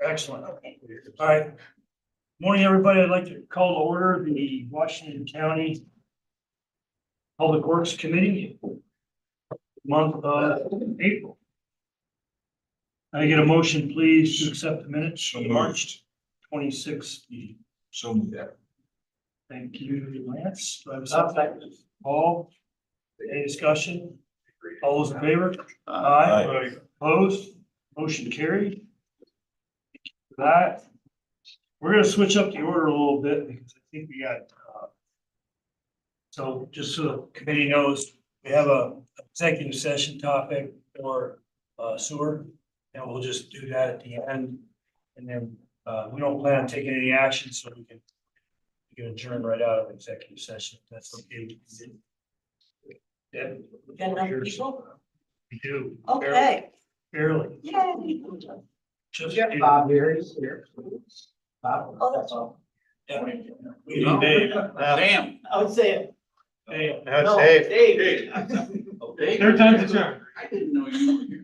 Excellent. Okay. All right. Morning, everybody. I'd like to call to order the Washington County Public Works Committee, month of April. I get a motion, please, to accept the minutes from March 26th meeting. So moved that. Thank you, Lance. Do I have a second? Paul? Any discussion? All those in favor? Aye. Opposed? Motion carried. For that, we're gonna switch up the order a little bit because I think we got, so just so the committee knows, we have a executive session topic for sewer. And we'll just do that at the end. And then, we don't plan on taking any action, so we can adjourn right out of executive session. If that's okay. Yeah. Got enough people? We do. Okay. Barely. Yay. Just. Bob here, he's here. Bob. Oh, that's all. Yeah. We need Dave. Sam. I would say it. Hey, No, Dave. Third time's the charm. I didn't know you were here.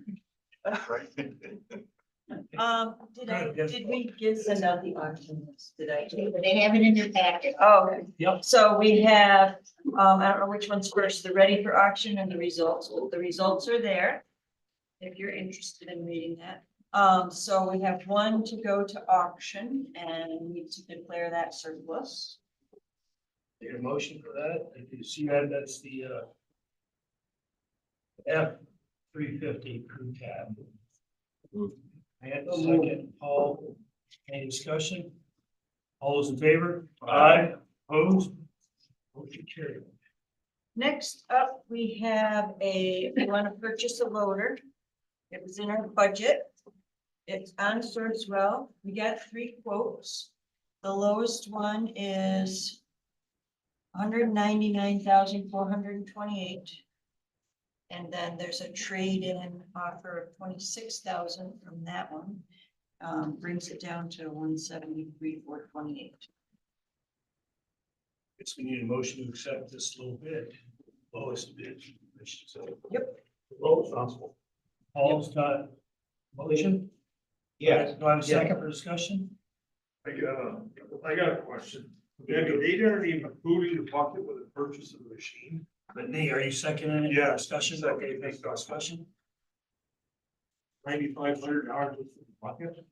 Did we send out the auction list? Did I? They have it in your packet. Oh, okay. Yep. So we have, I don't know which one's first, the ready for auction and the results. Well, the results are there. If you're interested in reading that. So we have one to go to auction and we need to declare that surplus. Need a motion for that? If you see that, that's the F-350 crew cab. And a second, Paul, any discussion? All those in favor? Aye. Opposed? Motion carried. Next up, we want to purchase a loader. It was in our budget. It's on Sourcewell. We got 3 quotes. The lowest one is $199,428. And then there's a trade-in offer of $26,000 from that one. Brings it down to $173,428. Guess we need a motion to accept this little bid, lowest bid. I should say. Yep. Lowest possible. Paul's got a motion? Yes. Do I have a second for discussion? I got a question. Have they already including the bucket with the purchase of the machine? But Nate, are you seconding it? Yeah. Discussion, okay, thanks for discussion. $9,500 with the bucket?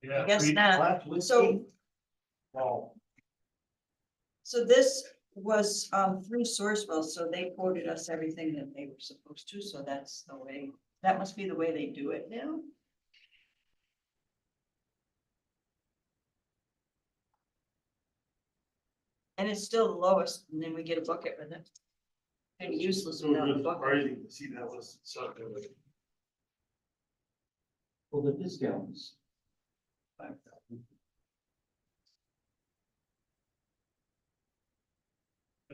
Yeah. I guess read- not. So, Wow. so this was through Sourcewell, so they quoted us everything that they were supposed to, so that's the way, that must be the way they do it now. And it's still the lowest, and then we get a bucket with it. And useless So without a it's bucket. surprising to see that was something like. Well, the discounts.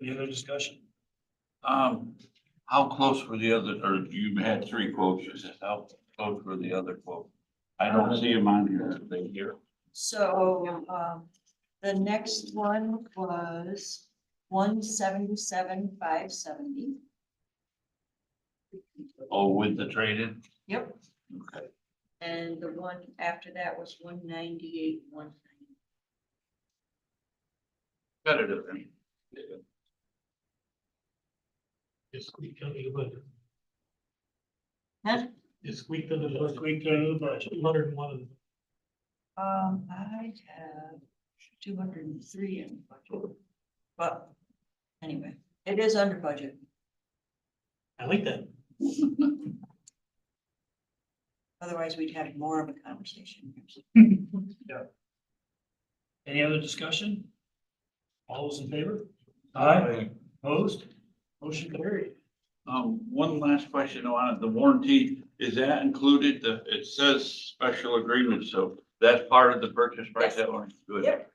Any other discussion? How close were the other, or you had 3 quotes, you said, how close were the other quotes? I don't see them on here, they here. So, the next one was $177,570. Oh, with the trade-in? Yep. Okay. And the one after that was $198,190. Got it, okay. It's squeaked under the budget. Huh? It's squeaked under the budget. Squeaked under the budget. 201 of them. I have 203 in the budget. But anyway, it is under budget. I like that. Otherwise, we'd have more of a conversation. Any other discussion? All those in favor? Aye. Opposed? Motion carried. One last question on it, the warranty, is that included? It says special agreement, so that's part of the purchase price, Yes. that one? Good. Yep.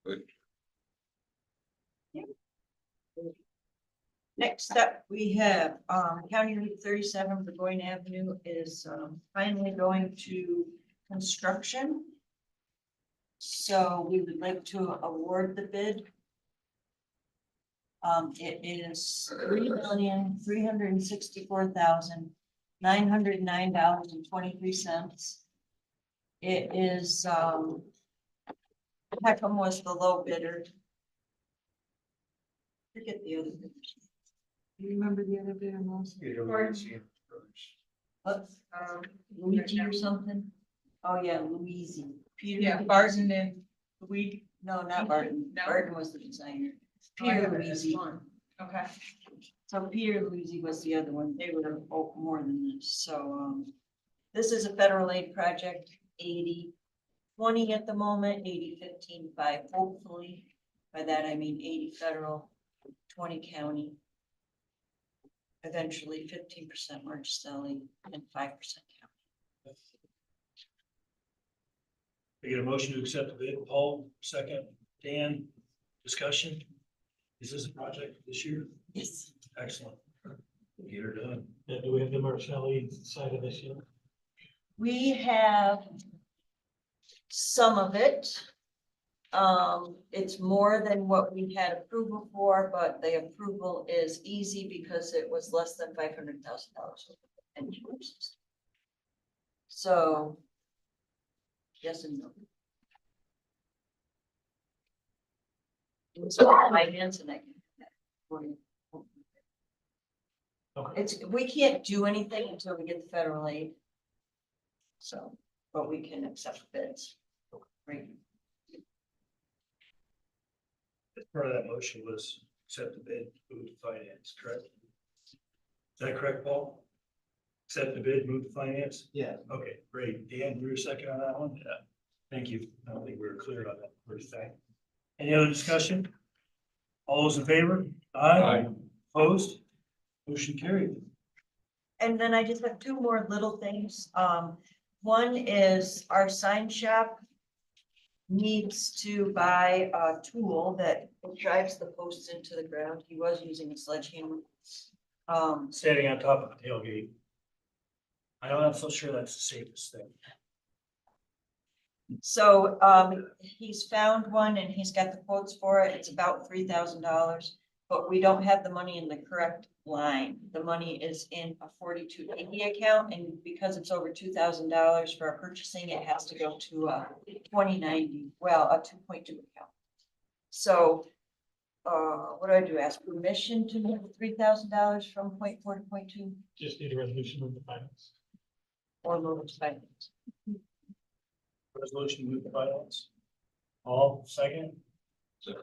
Good. Next up, we have, County Route 37, Burgoyne Avenue is, finally going to construction. So we would like to award the bid. It is $3,364,000 $909.23. It is, Peckham was the low bidder. Forget the other bidders. Do you remember the other bidder, Melissa? What, Luigi or something? Oh, yeah, Louise. Peter. Yeah, Barton and Louis. No, not Barton. No? Barton was the designer. Oh, I Peter have it as Louise. one. Okay. So Peter Louise was the other one. They were more than this. So, this is a federal aid project, 80-20 at the moment, 80-15-5, hopefully. By that, I mean 80 federal, 20 county. Eventually 15% Marchicelli and 5% county. I get a motion to accept the bid. Paul, second. Dan, discussion? Is this a project this year? Yes. Excellent. Get her done. Do we have the Marcelli side of this yet? We have some of it. It's more than what we had approval for, but the approval is easy because it was less than $500,000. So, yes and no. It's all finance and I can. For you. Okay. It's, we can't do anything until we get the federal aid. So, but we can accept bids. Right. Part of that motion was accept the bid, move to finance, correct? Is that correct, Paul? Accept the bid, move to finance? Yeah. Okay, great. Dan, you were second on that one? Yeah. Thank you. I don't think we were clear on that first thing. Any other discussion? All those in favor? Aye. Opposed? Motion carried. And then I just have two more little things. One is our sign shop needs to buy a tool that drives the posts into the ground. He was using a sledgehammer. Standing on top of a tailgate. I'm not so sure that's the safest thing. So, he's found one and he's got the quotes for it. It's about $3,000, but we don't have the money in the correct line. The money is in a 4280 account, and because it's over $2,000 for our purchasing, it has to go to a 2090, well, a 2.2 account. So, what do? Ask permission to move $3,000 from 0.4 to 0.2 Just need a resolution of the finance. or move it to finance? Resolution to move to finance. All second?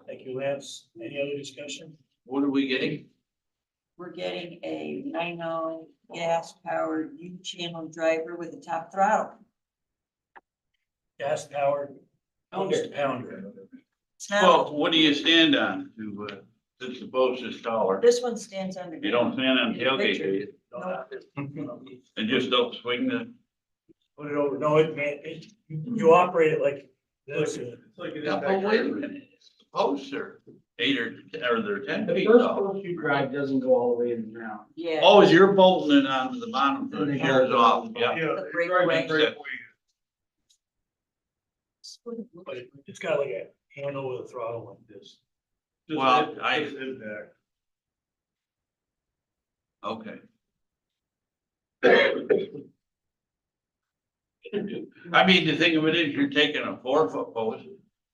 Thank you, Lance. Any other discussion? What are we getting? We're getting a 9.0 gas powered U-channel driver with a top throttle. Gas powered. Pounder. It's not, Well, what do you stand on to, to suppose it's taller? this one stands under. You don't stand on tailgate, do you? No. And just don't swing the, Put it over. No, you operate it like this. It's like it is yeah, back but wait a there. minute. The posts are 8 or they're 10 The feet first tall. post you drive doesn't go all the way in the ground. Yeah. Oh, is you're bolting it onto the bottom so And it they shears bolt it off, on the yeah. Yeah. The they breakaway. drive the But it's got like a handle with a throttle like this. Just Well, hit- I- just hit back. Okay. I mean, the thing of it is, you're taking a 4-foot post.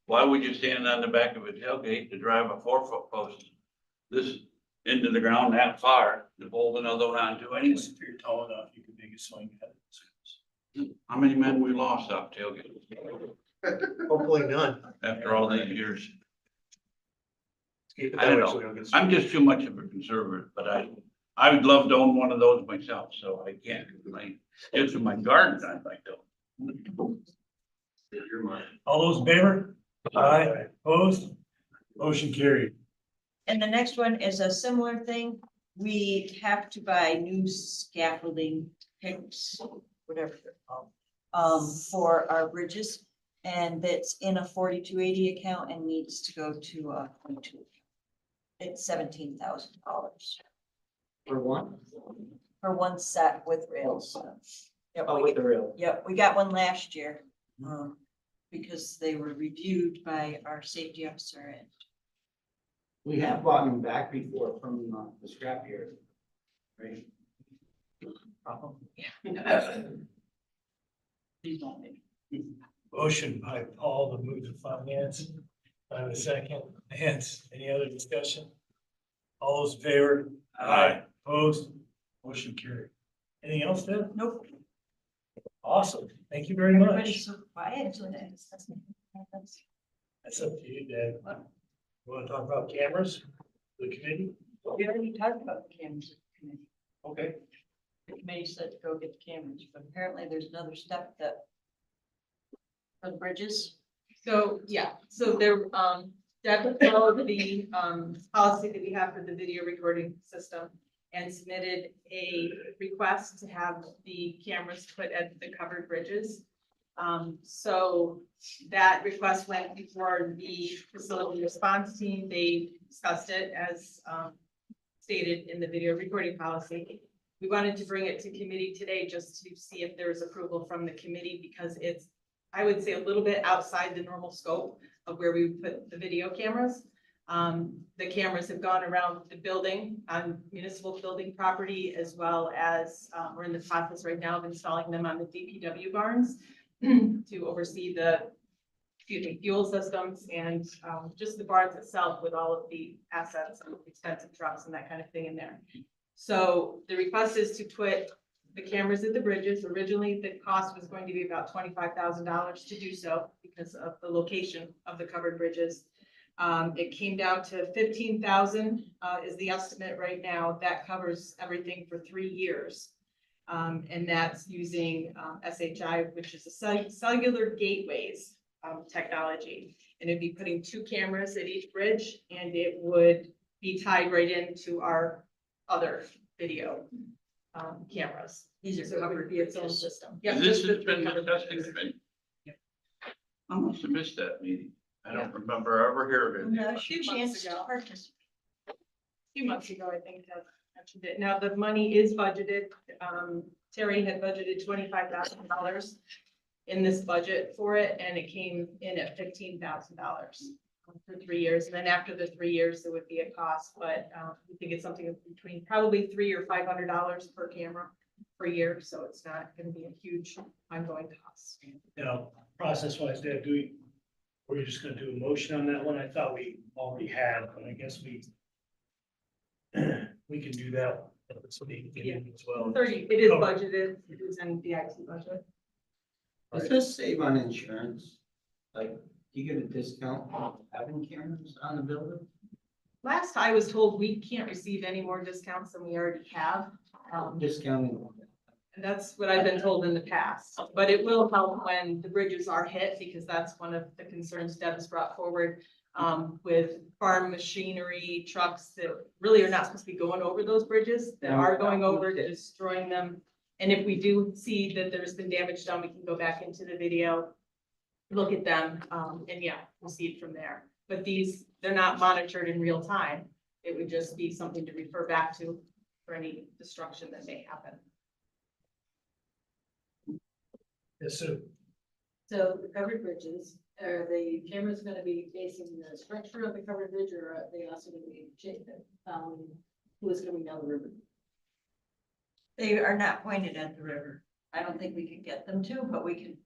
Why would you stand on the back of a tailgate to drive a 4-foot post? This into the ground that far to hold another one onto I anyway. guess if you're tall enough, you could make a swing at it. How many men we lost off tailgate Hopefully none. after all these years? Keep it I don't that way know. so we don't get I'm just too much of a conservative, but I would love to own one of those myself, so I can't complain. Just in my garden, I'd like to. You're mine. All those in favor? Aye. Opposed? Motion carried. And the next one is a similar thing. We have to buy new scaffolding picks, whatever they're called, for our bridges. And that's in a 4280 account and needs to go to a 0.2. It's $17,000 For one? for one set with rails. Yep, Oh, with the rail. Yep, we got one last year, because they were reviewed by our safety officer and We have bought them back before from the scrap yard. Right? problem. These won't be. Motion by Paul to move to finance. I have a second. Lance, any other discussion? All those in favor? Aye. Opposed? Motion carried. Anything else, Deb? Nope. Awesome. Thank you very Everybody's much. so quiet today. That's up to you, Deb. You want to talk about cameras? The committee? We already talked about the cameras with the committee. Okay. The committee said to go get the cameras, but apparently there's another step that for the bridges. So, yeah, so there, Deb followed the, policy that we have for the video recording system and submitted a request to have the cameras put at the covered bridges. So that request went before the facility response team. They discussed it as, stated in the video recording policy. We wanted to bring it to committee today just to see if there was approval from the committee because it's, I would say, a little bit outside the normal scope of where we would put the video cameras. The cameras have gone around the building on municipal building property as well as, we're in the process right now of installing them on the DPW barns to oversee the, fuel systems and, just the barns itself with all of the assets and expensive trucks and that kind of thing in there. So the request is to put the cameras at the bridges. Originally, the cost was going to be about $25,000 to do so because of the location of the covered bridges. It came down to 15,000 is the estimate right now. That covers everything for 3 years. And that's using SHI, which is a cellular gateways technology. And it'd be putting 2 cameras at each bridge and it would be tied right into our other video cameras. These So are it would covered be its own bridges. system. And Yeah, this just the has been 3 covered discussed in bridges. committee. I must have missed that meeting. I don't remember ever hearing it. Now's your Few months chance to ago. participate. A few months ago, I think that mentioned it. Now, the money is budgeted. Terry had budgeted $25,000 in this budget for it, and it came in at $15,000 for 3 years. And then after the 3 years, there would be a cost, but we think it's something between probably $300 or $500 per camera per year. So it's not going to be a huge ongoing cost. Now, process-wise, Deb, were you just gonna do a motion on that one? I thought we already had, but I guess we can do that. This meeting as well. 30, it is budgeted. It is in the IT budget. Does this save on insurance? Like, do you get a discount for having cameras on the building? Last I was told, we can't receive any more discounts than we already have. Discounting? And that's what I've been told in the past, but it will help when the bridges are hit, because that's one of the concerns Deb has brought forward. With farm machinery, trucks that really are not supposed to be going over those bridges, that are going over, destroying them. And if we do see that there's been damage done, we can go back into the video, look at them, and yeah, proceed from there. But they're not monitored in real time. It would just be something to refer back to for any destruction that may happen. Yes, sir. So the covered bridges, are the cameras gonna be facing the structure of the covered bridge, or are they also gonna be who is coming down the river? They are not pointed at the river. I don't think we can get them to, but we can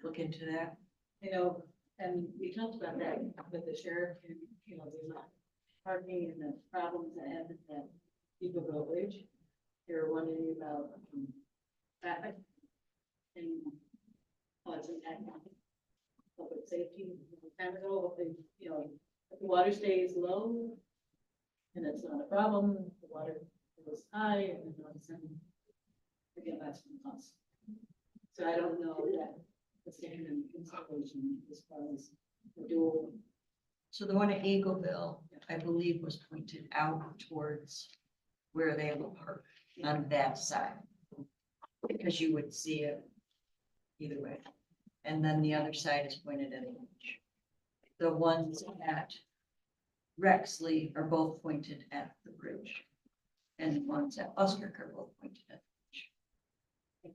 look into that. You know, and we talked about that with the sheriff, and, you know, there's not parking and the problems that happen at Eagleville Bridge. They're wondering about traffic and how it's impacting public safety. Time ago, if you know, if the water stays low and it's not a problem, the water goes high and then all of a sudden, again, that's from us. So I don't know that it's taken into consideration as far as the dual. So the one at Eagleville, I believe, was pointed out towards where they will park on that side. Because you would see it either way. And then the other side is pointed at the beach. The ones at Rexley are both pointed at the bridge. And the ones at Buskirk are both pointed at the bridge.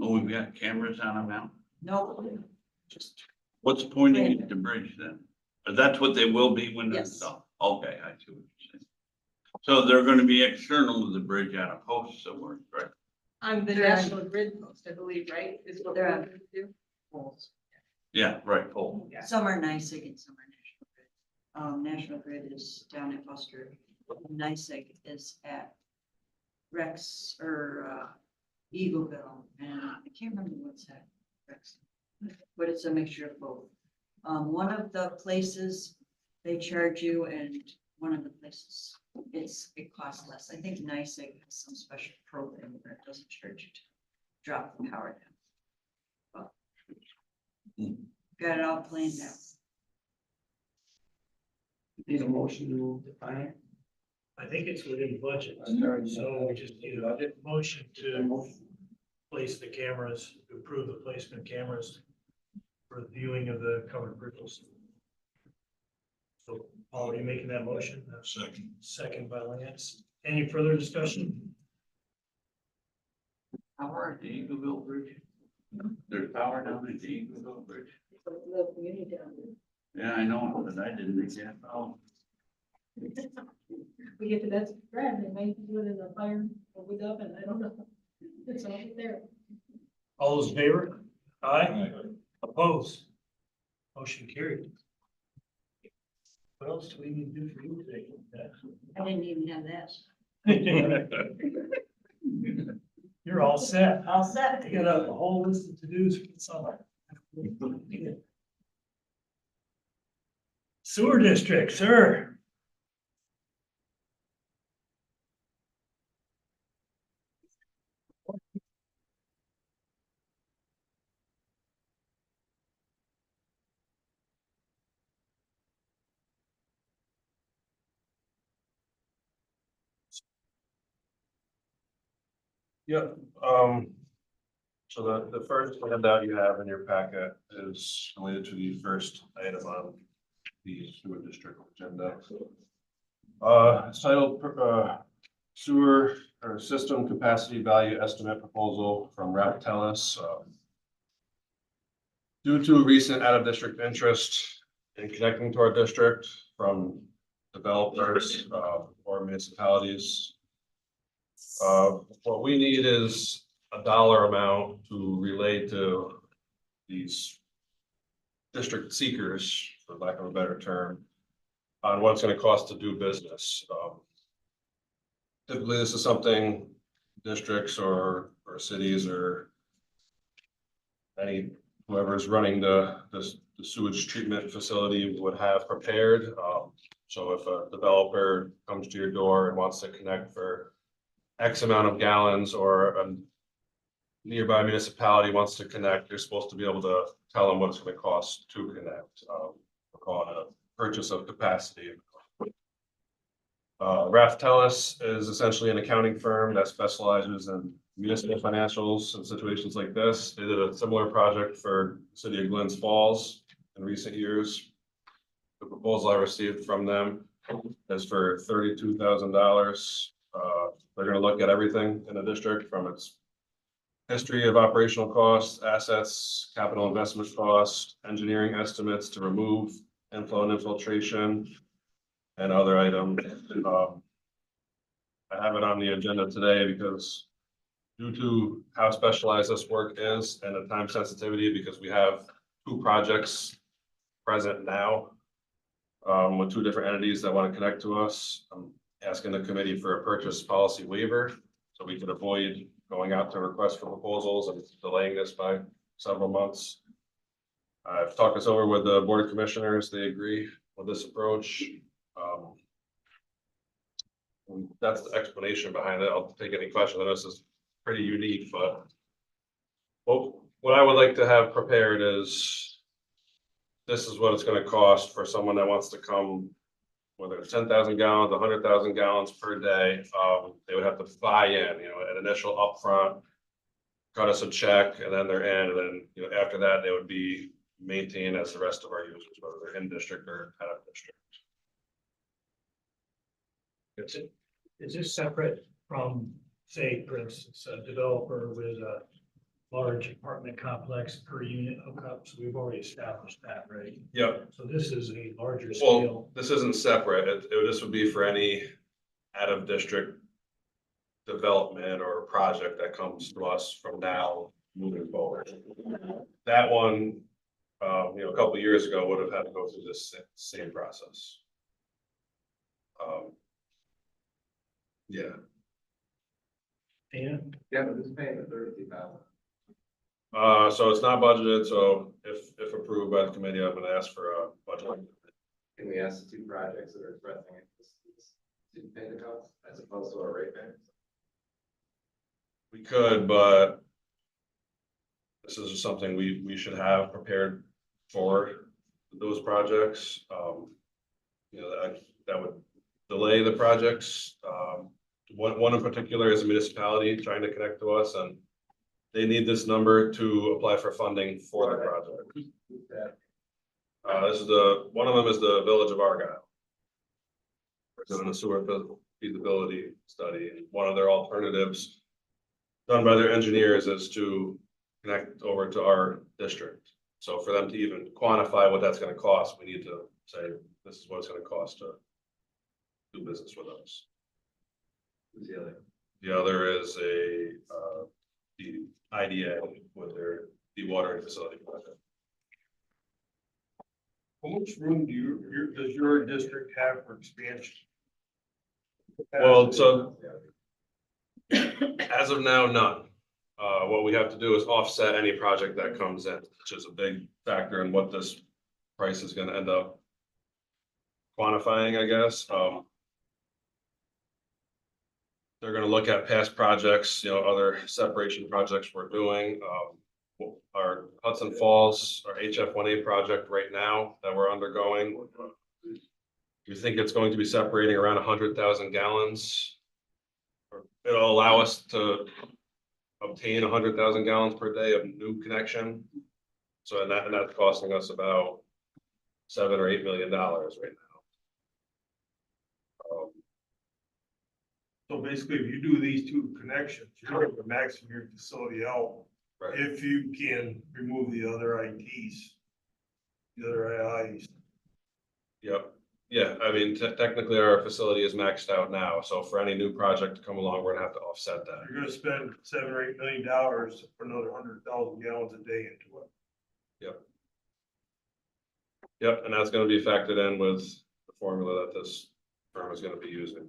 Oh, we've got cameras on them now? No, just, What's pointing at the bridge then? That's what they will be when they're Yes. installed? Okay, I see what you're saying. So they're gonna be external to the bridge on a post somewhere, right? On the They're on- National Grid post, I believe, right, is what They're we're on- going to do? Yeah, right, pole. Yeah. Some are NICEAG and some are National Grid. National Grid is down at Buster. NICEAG is at Rex or Eagleville, and I can't remember what's at Rex. But it's a mixture of both. One of the places they charge you, and one of the places it costs less. I think NICEAG has some special program where it doesn't charge you to drop the power down. But got it all planned out. Need a motion to define it? I think it's within budget, Sorry, so we just need a motion to place the cameras, to approve the placement of cameras for viewing of the covered bridges. So, Paul, are you making that motion? Second. Second by Lance. Any further discussion? Power at the Eagleville Bridge? There's power down at the Eagleville Bridge? Look, you need down there. Yeah, I know, but I didn't think that. Oh, We get to that spread, they might do it in the fire or with oven, I don't know. It's all there. All those in favor? Aye. Opposed? Motion carried. What else do we need to do for you today? I didn't even have that. You're all set. All set. You got a whole list of to-dos for the summer. Sewer district, sir. Yep, so the first handout you have in your packet is related to the first item on the sewer district agenda. It's titled, sewer or system capacity value estimate proposal from Raptelis. Due to recent out of district interest in connecting to our district from developers, or municipalities. What we need is a dollar amount to relate to these district seekers, for lack of a better term, on what it's going to cost to do business. Typically, this is something districts or cities or whoever's running the sewage treatment facility would have prepared. So if a developer comes to your door and wants to connect for X amount of gallons, or a nearby municipality wants to connect, you're supposed to be able to tell them what it's going to cost to connect. We're calling it a purchase of capacity. Raptelis is essentially an accounting firm that specializes in municipal financials in situations like this. They did a similar project for the city of Glens Falls in recent years. The proposal I received from them is for $32,000. They're going to look at everything in the district, from its history of operational costs, assets, capital investment costs, engineering estimates to remove inflow and infiltration, and other items. I have it on the agenda today because due to how specialized this work is and the time sensitivity, because we have two projects present now with two different entities that want to connect to us. I'm asking the committee for a purchase policy waiver so we can avoid going out to request for proposals and delaying this by several months. I've talked this over with the Board of Commissioners. They agree with this approach. And that's the explanation behind it. I'll take any questions. I know this is pretty unique, but what I would like to have prepared is this is what it's going to cost for someone that wants to come, whether it's 10,000 gallons, 100,000 gallons per day. They would have to buy in, an initial upfront, cut us a check, and then they're in. And then, after that, they would be maintained as the rest of our users, whether they're in district or out of district. Is this separate from, say, for instance, a developer with a large apartment complex per unit hookups? We've already established that, right? Yep. So this is a larger Well, scale. this isn't separate. This would be for any out of district development or project that comes to us from now moving forward. That one, a couple of years ago would have had to go through this same process. Yeah, Dan? Yeah, but this paying the 32,000. so it's not budgeted, so if approved by the committee, I'm gonna ask for a budget. Can we ask the two projects that are expressing interest to pay the cost as opposed to our rate payers? We could, but this is just something we should have prepared for those projects. That would delay the projects. One in particular is a municipality trying to connect to us, and they need this number to apply for funding for the project. One of them is the Village of Argyle. We're doing a sewer feasibility study, and one of their alternatives done by their engineers is to connect over to our district. So for them to even quantify what that's gonna cost, we need to say, this is what it's gonna cost to do business with us. Who's the other? The other is the IDA with their dewatering facility project. How much room does your district have for expansion? Well, so as of now, none. What we have to do is offset any project that comes in, which is a big factor in what this price is gonna end up quantifying, I guess. They're gonna look at past projects, other separation projects we're doing. Our Hudson Falls, our HF1A project right now that we're undergoing. We think it's going to be separating around 100,000 gallons. It'll allow us to obtain 100,000 gallons per day of new connection. So that's costing us about $7 or $8 million right now. So basically, if you do these two connections, you're going to maximum your facility out. Right. If you can remove the other ITs, the other AIs. Yep. Yeah, I mean, technically our facility is maxed out now, so for any new project to come along, we're gonna have to offset that. You're gonna spend $7 or $8 million for another 100,000 gallons a day into it. Yep, and that's gonna be factored in with the formula that this firm is gonna be using.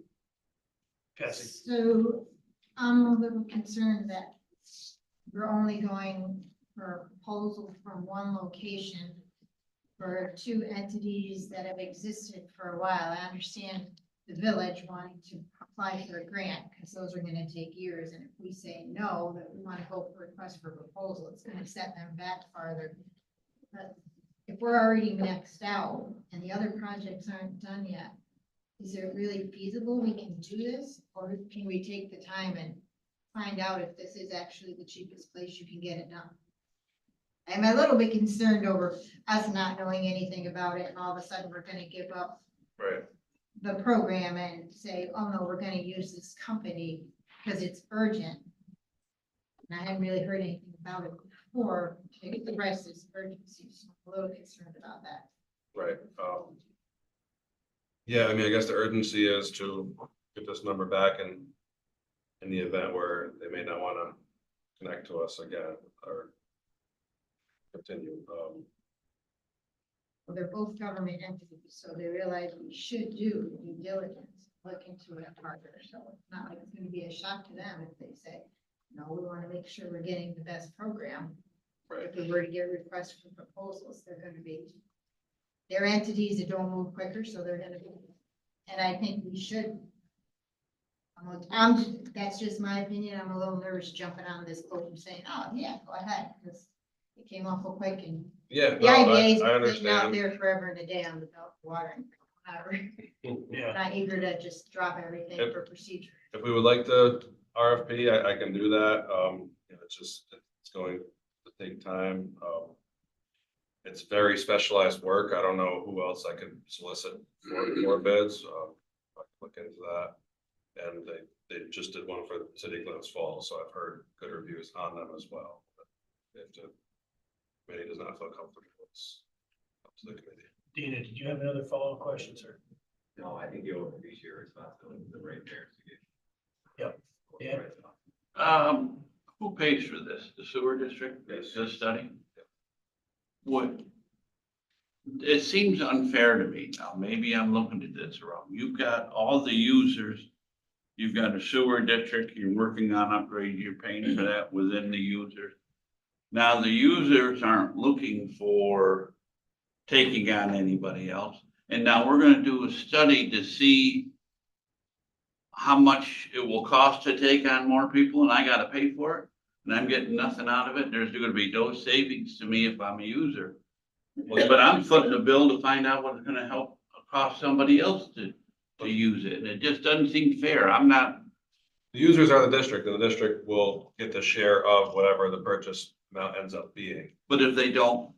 Cassie? So I'm a little concerned that we're only going for a proposal from one location for two entities that have existed for a while. I understand the village wanting to apply for a grant because those are gonna take years. And if we say no, that we wanna go for a request for proposal, it's gonna set them back farther. But if we're already maxed out and the other projects aren't done yet, is it really feasible we can do this? Or can we take the time and find out if this is actually the cheapest place you can get it done? I'm a little bit concerned over us not knowing anything about it and all of a sudden we're gonna give up Right. the program and say, oh no, we're gonna use this company because it's urgent. And I hadn't really heard anything about it before, to express this urgency, so I'm a little concerned about that. Right. Yeah, I mean, I guess the urgency is to get this number back and in the event where they may not wanna connect to us again or continue. Well, they're both government entities, so they realize we should do due diligence, look into it harder. So it's not like it's gonna be a shock to them if they say, no, we wanna make sure we're getting the best program. Right. If we were to get requests for proposals, they're gonna be, they're entities that don't move quicker, so they're gonna be, and I think we should. That's just my opinion. I'm a little nervous jumping on this quote and saying, oh, yeah, go ahead, because it came awful quick and Yeah, the no, IDA is I sitting out understand. there forever and a day on the belt watering. Yeah. Not eager to just drop everything Yep. for procedure. If we would like to RFP, I can do that. It's going to take time. It's very specialized work. I don't know who else I could solicit for bids. I can look into that. And they just did one for the city of Glens Falls, so I've heard good reviews on them as well. But if the committee does not feel comfortable, it's up to the committee. Dina, did you have another follow-up question, sir? No, I think you'll appreciate your responsibility to the rate payers. Yeah. Who pays for this? The sewer district, this study? Would, it seems unfair to me now, maybe I'm looking at this wrong. You've got all the users. You've got a sewer district, you're working on upgrade, you're paying for that within the users. Now, the users aren't looking for taking on anybody else. And now we're gonna do a study to see how much it will cost to take on more people and I gotta pay for it. And I'm getting nothing out of it. There's gonna be no savings to me if I'm a user. But I'm footing the bill to find out what it's gonna help cost somebody else to use it. And it just doesn't seem fair. I'm not, The users are the district, and the district will get the share of whatever the purchase amount ends up being. but if they don't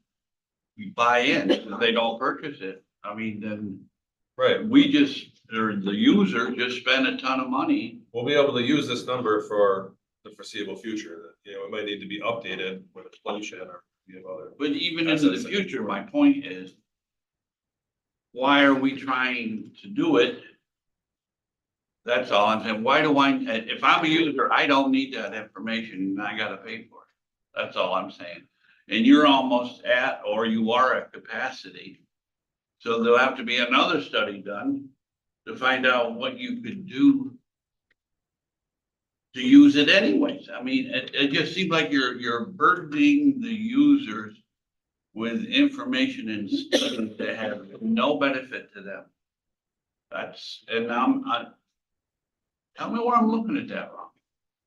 buy in, if they don't purchase it, I mean, then Right, we just, or the user just spent a ton of money. we'll be able to use this number for the foreseeable future, that, you know, it might need to be updated with inflation or we have other. But even into the future, my point is, why are we trying to do it? That's all I'm saying. Why do I, if I'm a user, I don't need that information and I gotta pay for it. That's all I'm saying. And you're almost at, or you are at capacity. So there'll have to be another study done to find out what you could do to use it anyways. I mean, it just seems like you're burdening the users with information and studies that have no benefit to them. That's, and tell me where I'm looking at that wrong.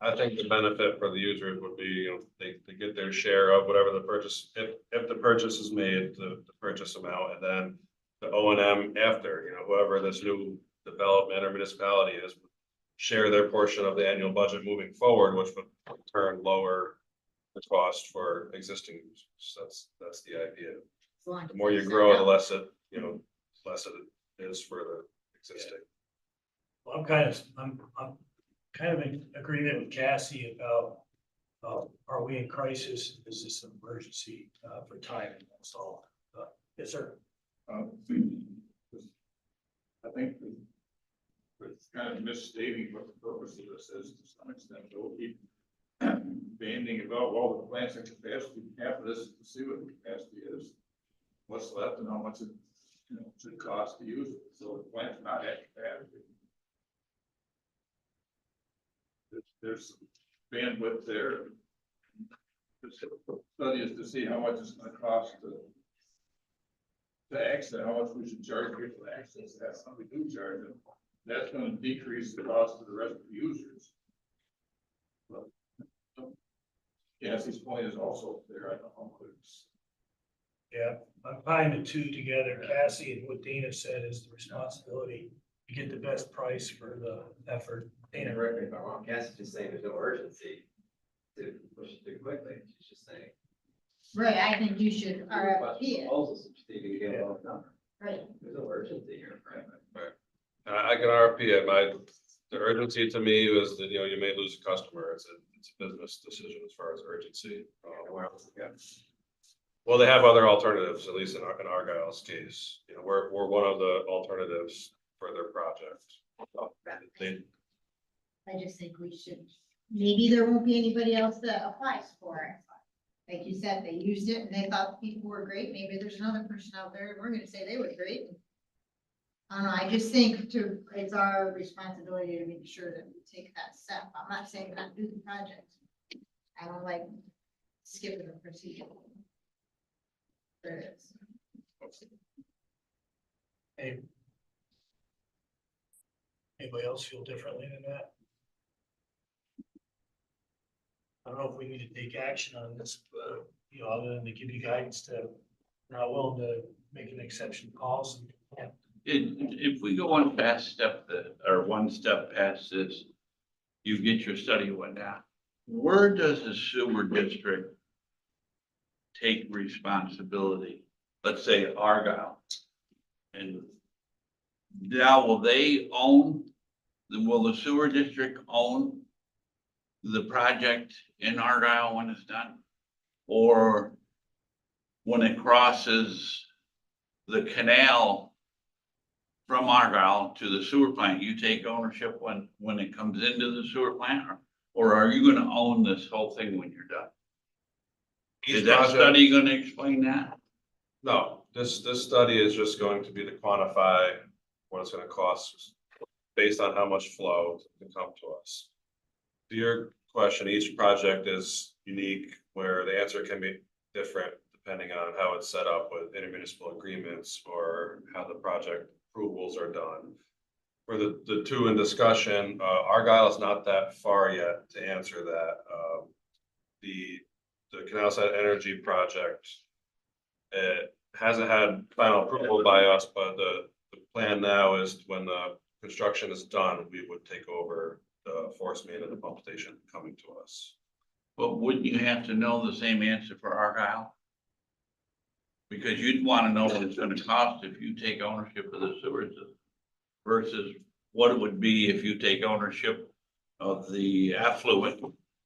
I think the benefit for the users would be, you know, they get their share of whatever the purchase, if the purchase is made, the purchase amount, and then the O and M after, you know, whoever this new development or municipality is, share their portion of the annual budget moving forward, which would in turn lower the cost for existing users. That's the idea. The more you grow, the less it, you know, less it is for the existing. Well, I'm kind of in agreement with Cassie about, are we in crisis? Is this an emergency, for timing? That's all. Yes, sir. I think it's kind of misstating what the purpose of this is to some extent. We'll keep banding about, well, the plant's at capacity, half of this is to see what the capacity is, what's left and how much it, you know, should cost to use it. So the plant's not at capacity. There's some bandwidth there. The study is to see how much it's gonna cost to access, how much we should charge people to access that, how we do charge them. That's gonna decrease the cost to the rest of the users. But Cassie's point is also there, I don't know if it's. Yeah, I'm tying the two together. Cassie and what Dana said is the responsibility to get the best price for the effort. Dana, Correct me if I'm wrong, Cassie's just saying there's no urgency to push it too quickly, she's just saying. Right, I think you should RFP it, Proposals, Steve, you get a low number, right? there's no urgency here, right? I can RFP it. The urgency to me is that, you know, you may lose a customer. It's a business decision as far as urgency. Where else is it? Well, they have other alternatives, at least in Argyle's case. You know, we're one of the alternatives for their project. They, I just think we should, maybe there won't be anybody else that applies for it. Like you said, they used it and they thought the people were great. Maybe there's another person out there and we're gonna say they were great. I don't know, I just think it's our responsibility to make sure that we take that step. I'm not saying not do the project. I don't like skipping the procedure. There it is. hey. Anybody else feel differently than that? I don't know if we need to take action on this, but, you know, other than to give you guidance to, not willing to make an exception policy. If we go one one step past this, you get your study one now. Where does the sewer district take responsibility? Let's say Argyle. And now will the sewer district own the project in Argyle when it's done? Or when it crosses the canal, from Argyle to the sewer plant, you take ownership when it comes into the sewer plant? Or are you gonna own this whole thing when you're done? Is Each that project- study gonna explain that? No, this study is just going to be to quantify what it's gonna cost based on how much flow can come to us. To your question, each project is unique where the answer can be different depending on how it's set up with intermunicipal agreements or how the project approvals are done. For the two in discussion, Argyle is not that far yet to answer that. The Canal Side Energy project, it hasn't had final approval by us, but the plan now is when the construction is done, we would take over the force main and the pump station coming to us. But wouldn't you have to know the same answer for Argyle? Because you'd wanna know what it's gonna cost if you take ownership of the sewer system versus what it would be if you take ownership of the affluent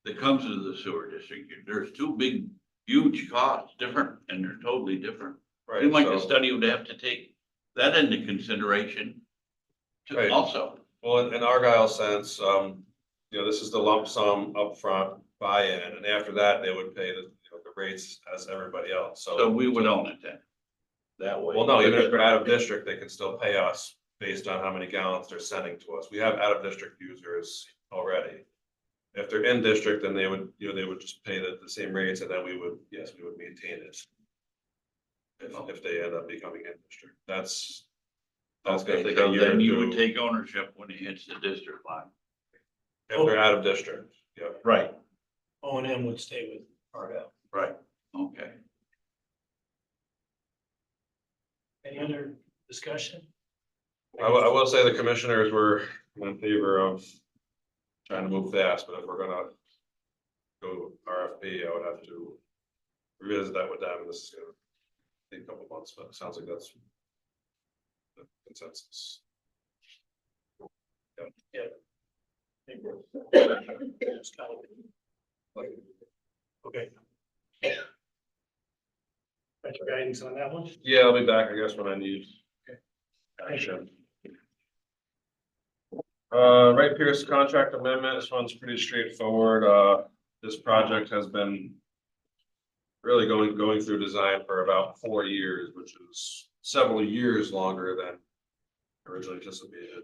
that comes into the sewer district. There's two big, huge costs, different, and they're totally different. Right, Seems like the so- study would have to take that into consideration Right. to also. Well, in Argyle's sense, this is the lump sum upfront buy-in, and after that, they would pay the rates as everybody else, So we would own it then. That way. Well, no, even if they're out of district, they can still pay us based on how many gallons they're sending to us. We have out of district users already. If they're in district, then they would, they would just pay the same rates, and then we would maintain it. If they end up becoming in district, that's gonna Okay, take a so year or then you would two. take ownership when it hits the district line. If they're out of district, yeah. Right. O and M would stay with Argyle. Right. Okay. Any other discussion? I will say the commissioners were in favor of trying to move fast, but if we're gonna go RFP, I would have to revisit that with them. This is gonna take a couple months, but it sounds like that's the consensus. Okay. Got your guidance on that one? Yeah, I'll be back, I guess, when I need. Action. Wright Pierce contract amendment, this one's pretty straightforward. This project has been really going through design for about 4 years, which is several years longer than originally anticipated.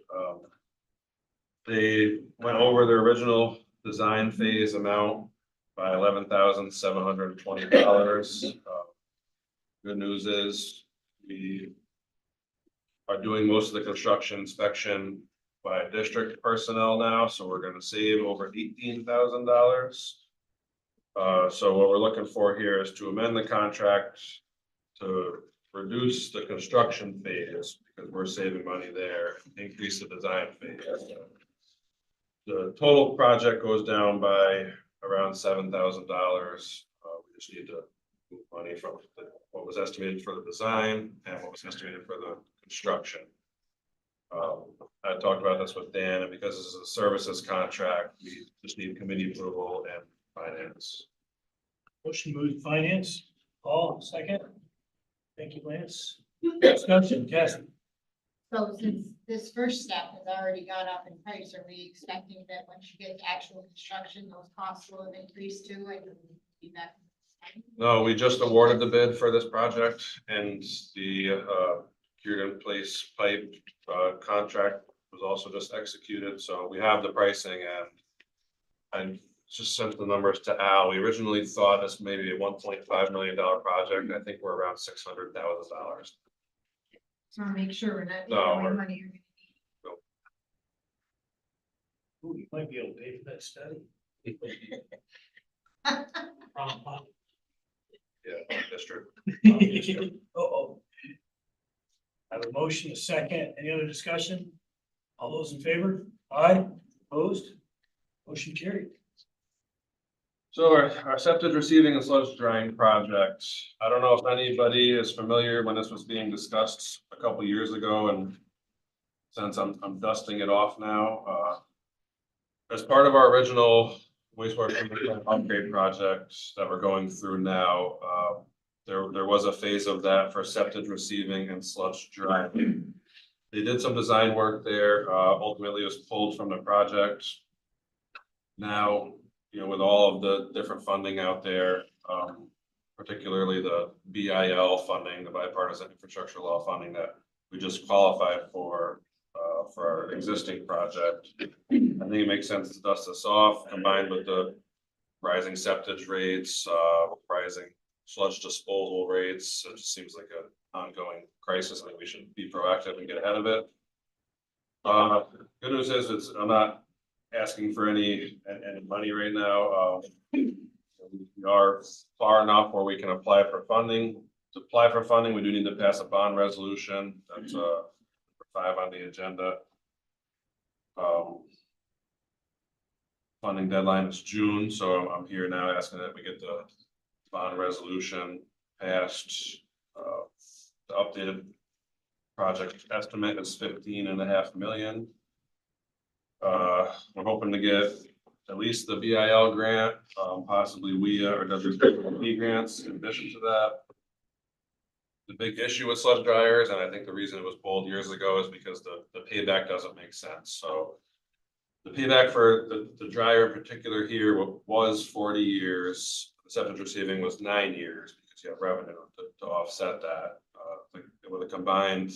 They went over their original design phase amount by $11,720. Good news is we are doing most of the construction inspection by district personnel now, so we're gonna save over $18,000. So what we're looking for here is to amend the contract to reduce the construction phase, because we're saving money there, increase the design phase. The total project goes down by around $7,000. We just need to move money from what was estimated for the design and what was estimated for the construction. I talked about this with Dan, and because this is a services contract, we just need committee approval and finance. Motion moved finance. Paul, second. Thank you, Lance. Discussion, Cassie. So since this first step has already gone up in price, are we expecting that once you get to actual construction, those costs will have increased too and be back? No, we just awarded the bid for this project, and the cured in place pipe contract was also just executed, so we have the pricing, and I just sent the numbers to Al. We originally thought this may be a $1.5 million project. I think we're around $600,000. So I'll make sure we're not. No, throwing we're- money you're gonna Ooh, you might be able to pay for that study. Yeah, district. Uh-oh. I have a motion, a second. Any other discussion? All those in favor? Aye, opposed? Motion carried. So our septic receiving and sludge drying project, I don't know if anybody is familiar when this was being discussed a couple years ago, and since I'm dusting it off now, as part of our original wastewater treatment plant upgrade project that we're going through now, there was a phase of that for septic receiving and sludge drying. They did some design work there, ultimately it was pulled from the project. Now, with all of the different funding out there, particularly the BIL funding, the bipartisan infrastructure law funding that we just qualified for our existing project. I think it makes sense to dust this off, combined with the rising septage rates, rising sludge disposal rates. It just seems like an ongoing crisis. I think we should be proactive and get ahead of it. Good news is I'm not asking for any money right now. We are far enough where we can apply for funding. To apply for funding, we do need to pass a bond resolution. That's number 5 on the agenda. Funding deadline is June, so I'm here now asking that we get the bond resolution passed. The updated project estimate is 15.5 million. We're hoping to get at least the BIL grant, possibly WIA or WP grants in addition to that. The big issue with sludge dryers, and I think the reason it was pulled years ago, is because the payback doesn't make sense. So the payback for the dryer in particular here was 40 years. The septage receiving was 9 years because you have revenue to offset that. With a combined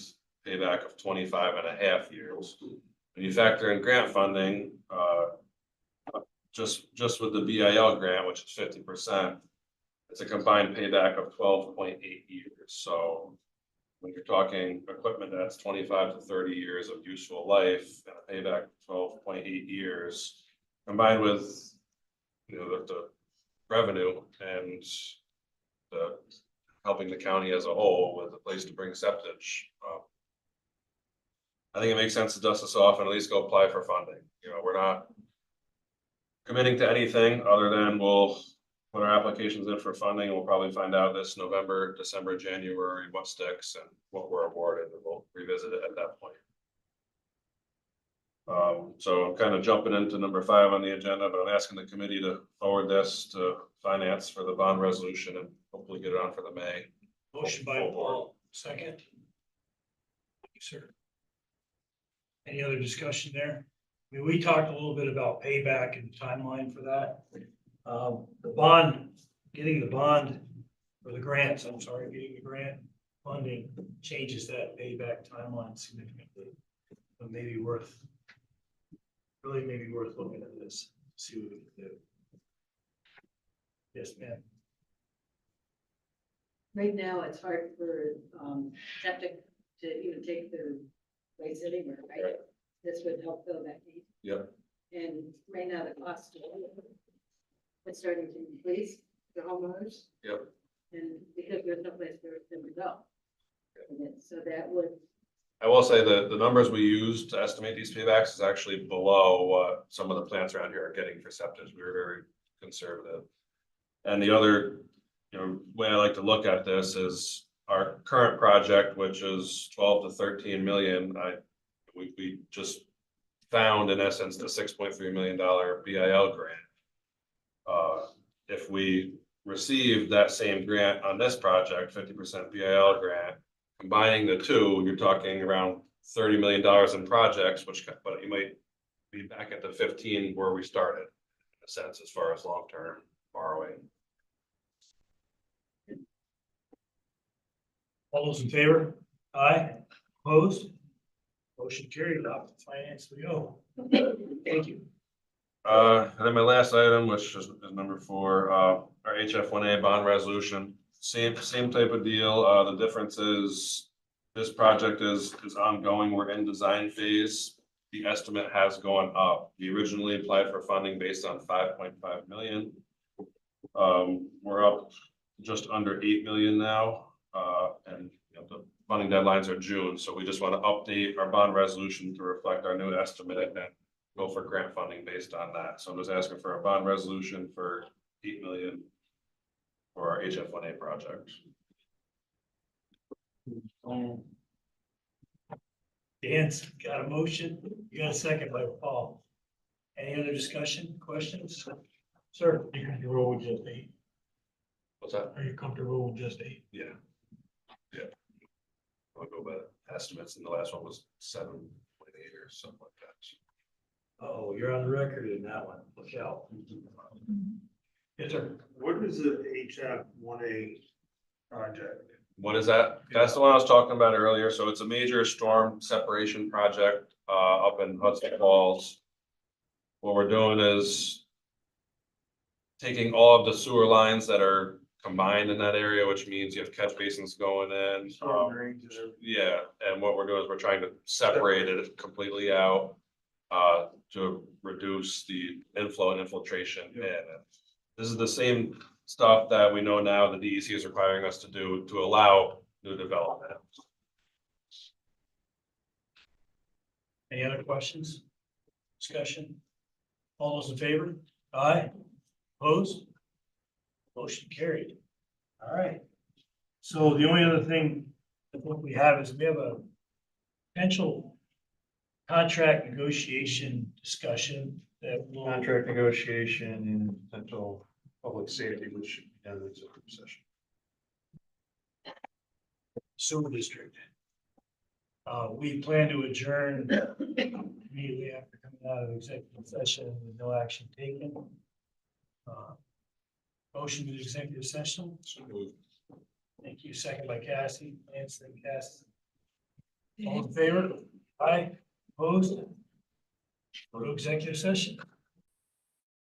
payback of 25.5 years. When you factor in grant funding, just with the BIL grant, which is 50%, it's a combined payback of 12.8 years. So when you're talking equipment that's 25 to 30 years of useful life and a payback of 12.8 years, combined with the revenue and the helping the county as a whole with a place to bring septage. I think it makes sense to dust this off and at least go apply for funding. We're not committing to anything other than we'll put our applications in for funding. We'll probably find out this November, December, January, what sticks and what we're awarded, and we'll revisit it at that point. So I'm kind of jumping into number 5 on the agenda, but I'm asking the committee to forward this to finance for the bond resolution and hopefully get it on for the May. Motion by Paul, second. Thank you, sir. Any other discussion there? I mean, we talked a little bit about payback and timeline for that. The bond, getting the bond or the grants, I'm sorry, getting the grant funding changes that payback timeline significantly. But maybe worth looking at this, see what we can do. Yes, ma'am. Right now, it's hard for septic to even take their waste anywhere, right? This would help fill that need. Yep. And right now, the cost of it's starting to increase the homeowners. Yep. And because there's no place for them to go. And so that would, I will say that the numbers we use to estimate these paybacks is actually below what some of the plants around here are getting for septage. We were very conservative. And the other, way I like to look at this is our current project, which is 12 to 13 million. We just found in essence the $6.3 million BIL grant. If we receive that same grant on this project, 50% BIL grant, combining the two, you're talking around $30 million in projects, but you might be back at the 15 where we started, in a sense, as far as long-term borrowing. All those in favor? Aye. Opposed? Motion carried. Off to finance we go. Thank you. And then my last item, which is number 4, our HF1A bond resolution, same type of deal. The difference is this project is ongoing. We're in design phase. The estimate has gone up. We originally applied for funding based on 5.5 million. We're up just under 8 million now. And the funding deadlines are June. So we just want to update our bond resolution to reflect our new estimate and go for grant funding based on that. So I'm just asking for a bond resolution for 8 million for our HF1A project. Dan's got a motion. You got a second by Paul. Any other discussion, questions? Sir, you comfortable with just 8? What's that? Are you comfortable with just 8? Yeah. I'll go with it. estimates, and the last one was 7.8 or something like that. Oh, you're on the record in that one. Look out. Yes, sir. What is the HF 1A project? What is that? That's the one I was talking about earlier. So it's a major storm separation project up in Hudson Falls. What we're doing is taking all of the sewer lines that are combined in that area, which means you have catch basins going in. Storm drains and everything. Yeah, and what we're doing is we're trying to separate it completely out to reduce the inflow and infiltration in. And this is the same stuff that we know now the DEC is requiring us to do to allow new development. Any other questions? Discussion? All those in favor? Aye. Opposed? Motion carried. All right. So the only other thing that what we have is we have a potential contract negotiation discussion that will. Contract negotiation and potential public safety, which should be done in executive session. Sewer district. We plan to adjourn immediately after coming out of executive session with no action taken. Motion to executive session. So moved. Thank you. Second by Cassie. Lance, then Cassie. All in favor? Aye. Opposed? Go to executive session.